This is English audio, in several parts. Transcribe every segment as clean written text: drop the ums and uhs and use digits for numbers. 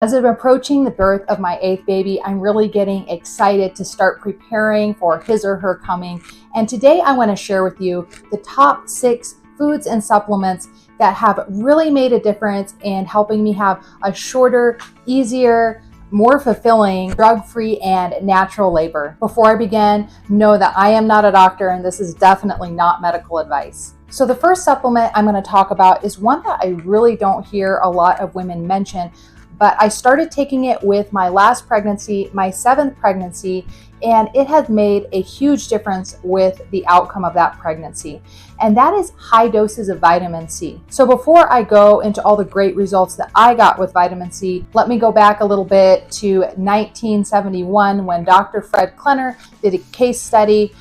As I'm approaching the birth of my 8th baby, I'm really getting excited to start preparing for his or her coming. And today I want to share with you the top 6 foods and supplements that have really made a difference in helping me have a shorter, easier, more fulfilling, drug-free, and natural labor. Before I begin, know that I am not a doctor and this is definitely not medical advice. So the first supplement I'm going to talk about is one that I really don't hear a lot of women mention, but I started taking it with my last pregnancy, my 7th pregnancy, and it has made a huge difference with the outcome of that pregnancy. And that is high doses of vitamin C. So before I go into all the great results that I got with vitamin C, let me go back a little bit to 1971 when Dr. Fred Klenner did a case study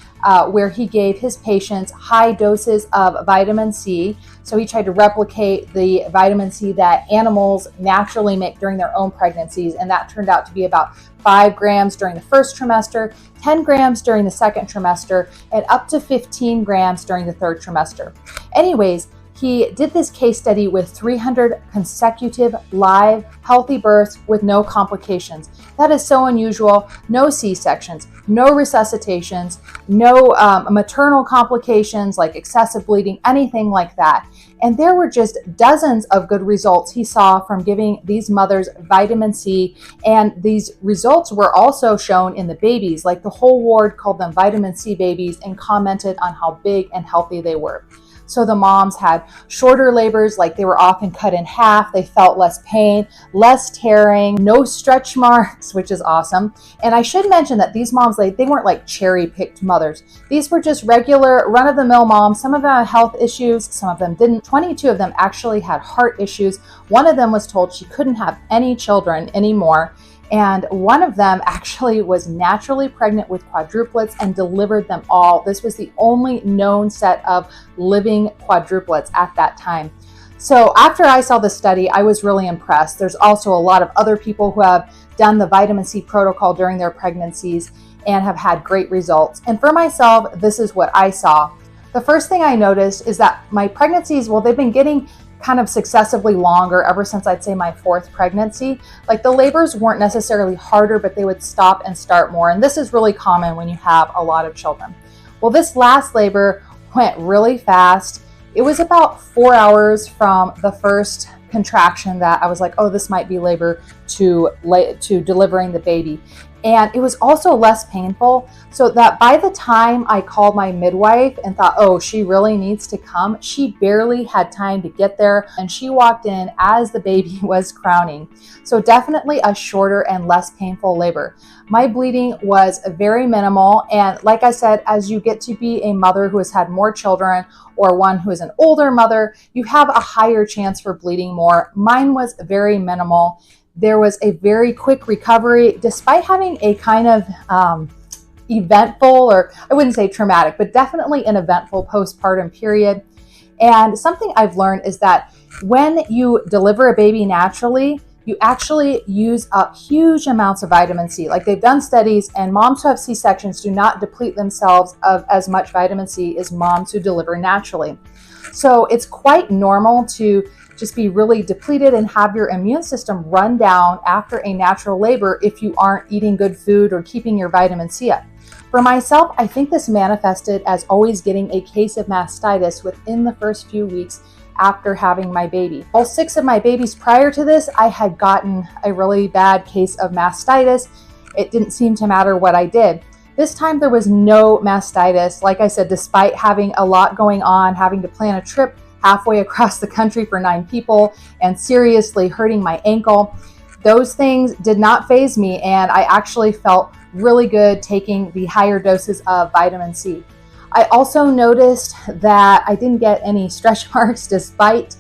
where he gave his patients high doses of vitamin C. So he tried to replicate the vitamin C that animals naturally make during their own pregnancies, and that turned out to be about 5 grams during the first trimester, 10 grams during the second trimester, and up to 15 grams during the third trimester. Anyways, he did this case study with 300 consecutive live healthy births with no complications. That is so unusual. No C-sections, no resuscitations, no maternal complications like excessive bleeding, anything like that. And there were just dozens of good results he saw from giving these mothers vitamin C. And these results were also shown in the babies. Like the whole ward called them vitamin C babies and commented on how big and healthy they were. So the moms had shorter labors, like they were often cut in half. They felt less pain, less tearing, no stretch marks, which is awesome. And I should mention that these moms, they weren't like cherry-picked mothers. These were just regular run-of-the-mill moms. Some of them had health issues, some of them didn't. 22 of them actually had heart issues. One of them was told she couldn't have any children anymore. And one of them actually was naturally pregnant with quadruplets and delivered them all. This was the only known set of living quadruplets at that time. So after I saw the study, I was really impressed. There's also a lot of other people who have done the vitamin C protocol during their pregnancies and have had great results. And for myself, this is what I saw. The first thing I noticed is that my pregnancies, well, they've been getting kind of successively longer ever since I'd say my 4th pregnancy. Like the labors weren't necessarily harder, but they would stop and start more. And this is really common when you have a lot of children. Well, this last labor went really fast. It was about 4 hours from the first contraction that I was like, oh, this might be labor to delivering the baby. And it was also less painful, so that by the time I called my midwife and thought, oh, she really needs to come, she barely had time to get there, and she walked in as the baby was crowning. So definitely a shorter and less painful labor. My bleeding was very minimal, and like I said, as you get to be a mother who has had more children or one who is an older mother, you have a higher chance for bleeding more. Mine was very minimal. There was a very quick recovery despite having a kind of eventful, or I wouldn't say traumatic, but definitely an eventful postpartum period. And something I've learned is that when you deliver a baby naturally, you actually use up huge amounts of vitamin C. Like they've done studies, and moms who have C-sections do not deplete themselves of as much vitamin C as moms who deliver naturally. So it's quite normal to just be really depleted and have your immune system run down after a natural labor if you aren't eating good food or keeping your vitamin C up. For myself, I think this manifested as always getting a case of mastitis within the first few weeks after having my baby. All 6 of my babies prior to this, I had gotten a really bad case of mastitis. It didn't seem to matter what I did. This time there was no mastitis. Like I said, despite having a lot going on, having to plan a trip halfway across the country for 9 people and seriously hurting my ankle, those things did not faze me, and I actually felt really good taking the higher doses of vitamin C. I also noticed that I didn't get any stretch marks despite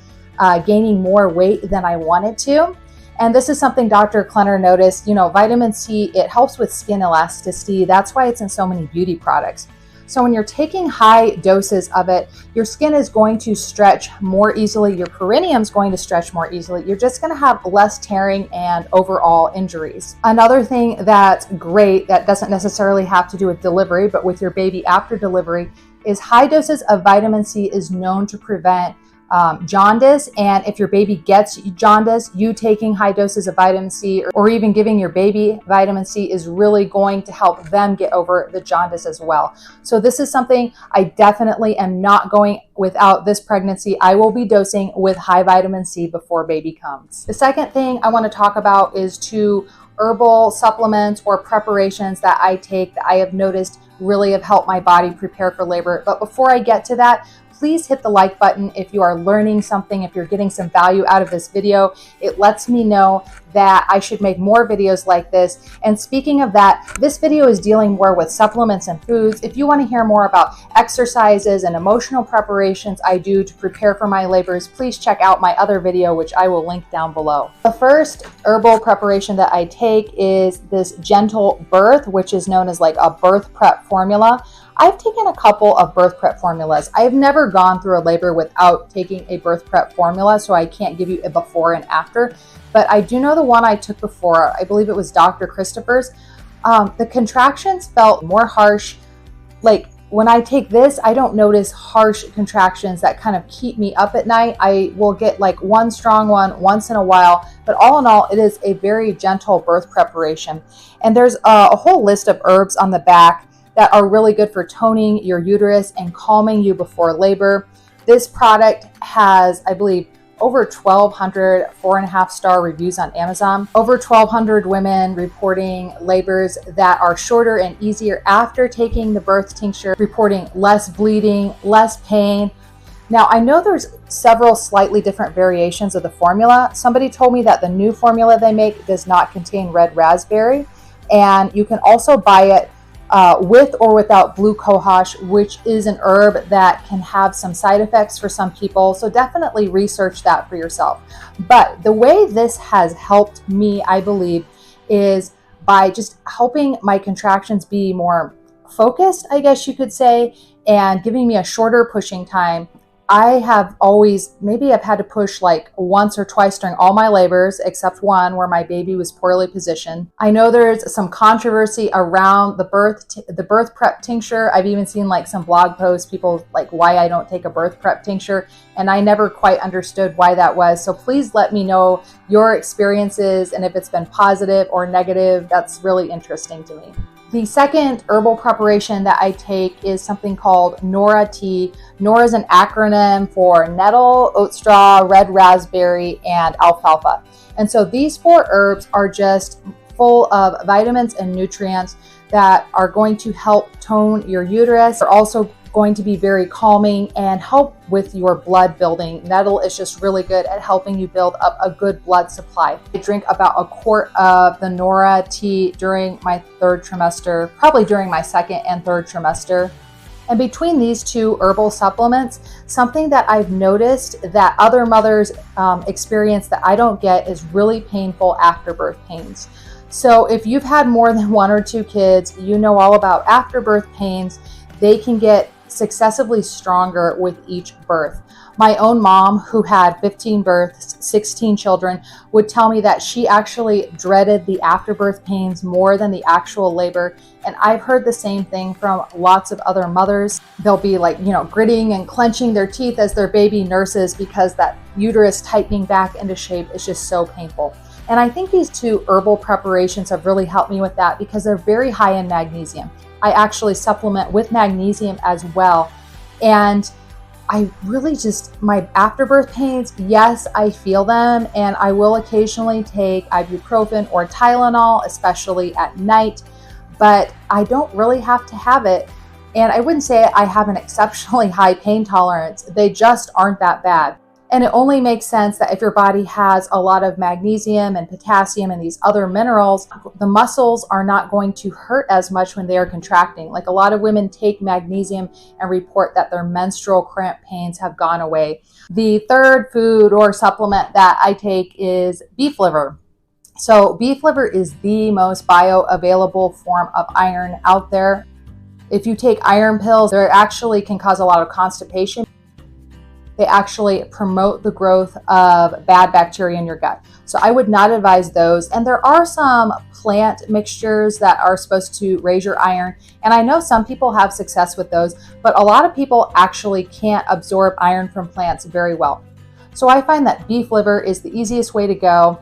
gaining more weight than I wanted to. And this is something Dr. Klenner noticed. You know, vitamin C, it helps with skin elasticity. That's why it's in so many beauty products. So when you're taking high doses of it, your skin is going to stretch more easily. Your perineum is going to stretch more easily. You're just going to have less tearing and overall injuries. Another thing that's great that doesn't necessarily have to do with delivery, but with your baby after delivery, is high doses of vitamin C is known to prevent jaundice. And if your baby gets jaundice, you taking high doses of vitamin C or even giving your baby vitamin C is really going to help them get over the jaundice as well. So this is something I definitely am not going without this pregnancy. I will be dosing with high vitamin C before baby comes. The second thing I want to talk about is two herbal supplements or preparations that I take that I have noticed really have helped my body prepare for labor. But before I get to that, please hit the like button if you are learning something, if you're getting some value out of this video. It lets me know that I should make more videos like this. And speaking of that, this video is dealing more with supplements and foods. If you want to hear more about exercises and emotional preparations I do to prepare for my labors, please check out my other video, which I will link down below. The first herbal preparation that I take is this Gentle Birth, which is known as like a birth prep formula. I've taken a couple of birth prep formulas. I've never gone through a labor without taking a birth prep formula, so I can't give you a before and after. But I do know the one I took before, I believe it was Dr. Christopher's. The contractions felt more harsh. Like when I take this, I don't notice harsh contractions that kind of keep me up at night. I will get like one strong one once in a while, but all in all, it is a very gentle birth preparation. And there's a whole list of herbs on the back that are really good for toning your uterus and calming you before labor. This product has, I believe, over 1,200 4.5-star reviews on Amazon. Over 1,200 women reporting labors that are shorter and easier after taking the birth tincture, reporting less bleeding, less pain. Now, I know there's several slightly different variations of the formula. Somebody told me that the new formula they make does not contain red raspberry, and you can also buy it with or without blue cohosh, which is an herb that can have some side effects for some people. So definitely research that for yourself. But the way this has helped me, I believe, is by just helping my contractions be more focused, I guess you could say, and giving me a shorter pushing time. I have always, maybe I've had to push like once or twice during all my labors, except one where my baby was poorly positioned. I know there's some controversy around the birth prep tincture. I've even seen like some blog posts, people like why I don't take a birth prep tincture, and I never quite understood why that was. So please let me know your experiences and if it's been positive or negative. That's really interesting to me. The second herbal preparation that I take is something called Nora tea. Nora is an acronym for nettle, oat straw, red raspberry, and alfalfa. And so these four herbs are just full of vitamins and nutrients that are going to help tone your uterus. They're also going to be very calming and help with your blood building. Nettle is just really good at helping you build up a good blood supply. I drink about a quart of the Nora tea during my third trimester, probably during my second and third trimester. And between these two herbal supplements, something that I've noticed that other mothers experience that I don't get is really painful afterbirth pains. So if you've had more than one or two kids, you know all about afterbirth pains. They can get successively stronger with each birth. My own mom, who had 15 births, 16 children, would tell me that she actually dreaded the afterbirth pains more than the actual labor. And I've heard the same thing from lots of other mothers. They'll be like, gritting and clenching their teeth as their baby nurses because that uterus tightening back into shape is just so painful. And I think these two herbal preparations have really helped me with that because they're very high in magnesium. I actually supplement with magnesium as well. And I really my afterbirth pains, yes, I feel them, and I will occasionally take ibuprofen or Tylenol, especially at night, but I don't really have to have it. And I wouldn't say I have an exceptionally high pain tolerance. They just aren't that bad. And it only makes sense that if your body has a lot of magnesium and potassium and these other minerals, the muscles are not going to hurt as much when they are contracting. Like a lot of women take magnesium and report that their menstrual cramp pains have gone away. The third food or supplement that I take is beef liver. So beef liver is the most bioavailable form of iron out there. If you take iron pills, they actually can cause a lot of constipation. they actually promote the growth of bad bacteria in your gut. So I would not advise those. And there are some plant mixtures that are supposed to raise your iron. And I know some people have success with those, but a lot of people actually can't absorb iron from plants very well. So I find that beef liver is the easiest way to go.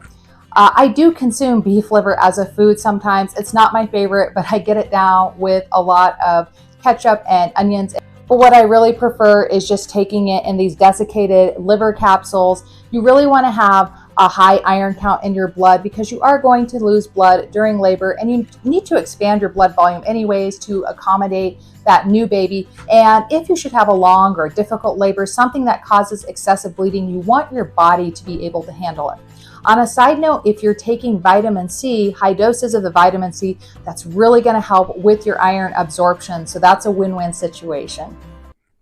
I do consume beef liver as a food sometimes. It's not my favorite, but I get it down with a lot of ketchup and onions. But what I really prefer is just taking it in these desiccated liver capsules. You really want to have a high iron count in your blood because you are going to lose blood during labor, and you need to expand your blood volume anyways to accommodate that new baby. And if you should have a long or difficult labor, something that causes excessive bleeding, you want your body to be able to handle it. On a side note, if you're taking vitamin C, high doses of the vitamin C, that's really going to help with your iron absorption. So that's a win-win situation.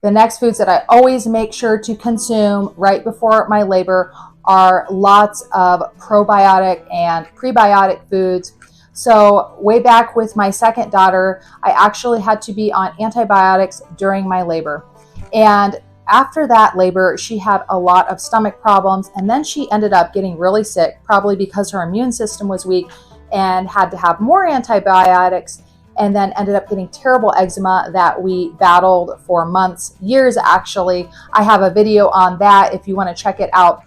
The next foods that I always make sure to consume right before my labor are lots of probiotic and prebiotic foods. So way back with my second daughter, I actually had to be on antibiotics during my labor. And after that labor, she had a lot of stomach problems, and then she ended up getting really sick, probably because her immune system was weak, and had to have more antibiotics, and then ended up getting terrible eczema that we battled for months, years actually. I have a video on that if you want to check it out.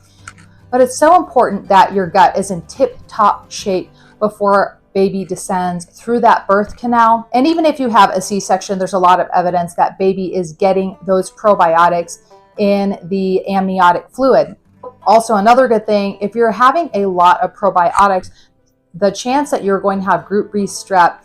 But it's so important that your gut is in tip-top shape before baby descends through that birth canal. And even if you have a C-section, there's a lot of evidence that baby is getting those probiotics in the amniotic fluid. Also, another good thing, if you're having a lot of probiotics, the chance that you're going to have group B strep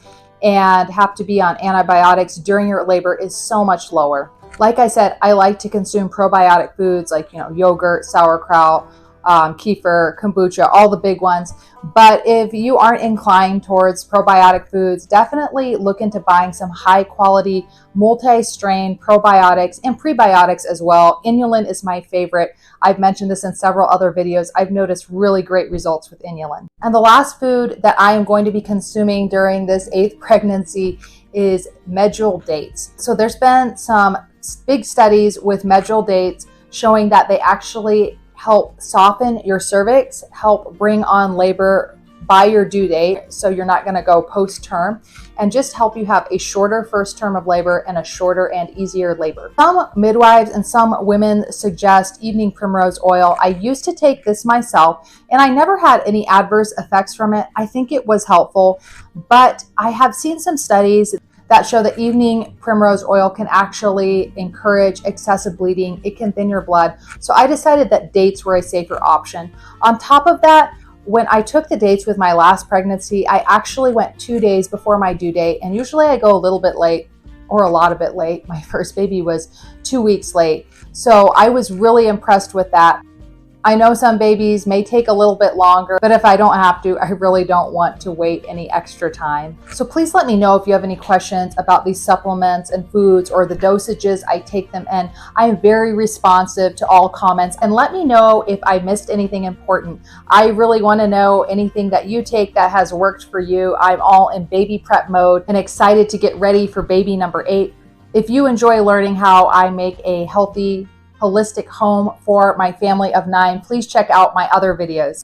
and have to be on antibiotics during your labor is so much lower. Like I said, I like to consume probiotic foods like, yogurt, sauerkraut, kefir, kombucha, all the big ones. But if you aren't inclined towards probiotic foods, definitely look into buying some high quality multi-strain probiotics and prebiotics as well. Inulin is my favorite. I've mentioned this in several other videos. I've noticed really great results with inulin. And the last food that I am going to be consuming during this 8th pregnancy is medjool dates. So there's been some big studies with medjool dates showing that they actually help soften your cervix, help bring on labor by your due date, so you're not going to go post-term, and just help you have a shorter first term of labor and a shorter and easier labor. Some midwives and some women suggest evening primrose oil. I used to take this myself, and I never had any adverse effects from it. I think it was helpful, but I have seen some studies that show that evening primrose oil can actually encourage excessive bleeding. It can thin your blood. So I decided that dates were a safer option. On top of that, when I took the dates with my last pregnancy, I actually went 2 days before my due date. And usually I go a little bit late or a lot of bit late. My first baby was 2 weeks late. So I was really impressed with that. I know some babies may take a little bit longer, but if I don't have to, I really don't want to wait any extra time. So please let me know if you have any questions about these supplements and foods or the dosages I take them in. I am very responsive to all comments, and let me know if I missed anything important. I really want to know anything that you take that has worked for you. I'm all in baby prep mode and excited to get ready for baby number 8. If you enjoy learning how I make a healthy, holistic home for my family of 9, please check out my other videos.